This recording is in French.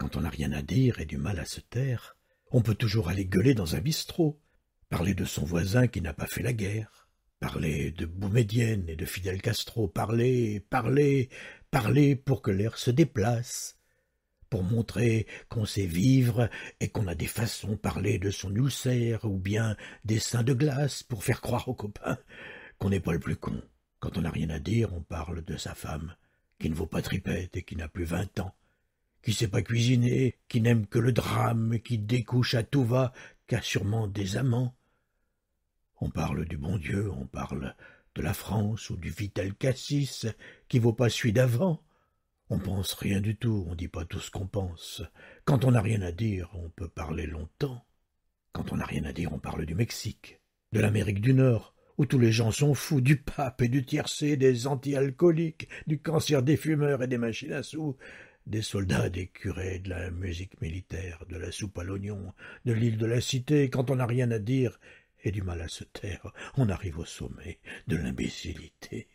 Quand on n'a rien à dire et du mal à se taire, on peut toujours aller gueuler dans un bistrot, parler de son voisin qui n'a pas fait la guerre, parler de Boumedienne et de Fidel Castro, parler pour que l'air se déplace, pour montrer qu'on sait vivre et qu'on a des façons, parler de son ulcère ou bien des seins de glace pour faire croire aux copains qu'on n'est pas le plus con. Quand on n'a rien à dire, on parle de sa femme, qui ne vaut pas tripette et qui n'a plus 20 ans, qui sait pas cuisiner, qui n'aime que le drame, qui découche à tout va, qui a sûrement des amants. On parle du bon Dieu, on parle de la France ou du Vitel Cassis, qui vaut pas celui d'avant. On pense rien du tout, on dit pas tout ce qu'on pense. Quand on n'a rien à dire, on peut parler longtemps. Quand on n'a rien à dire, on parle du Mexique, de l'Amérique du Nord, où tous les gens sont fous, du pape et du tiercé, des anti-alcooliques, du cancer des fumeurs et des machines à sous, des soldats, des curés, de la musique militaire, de la soupe à l'oignon, de l'île de la Cité. Quand on n'a rien à dire et du mal à se taire, on arrive au sommet de l'imbécilité.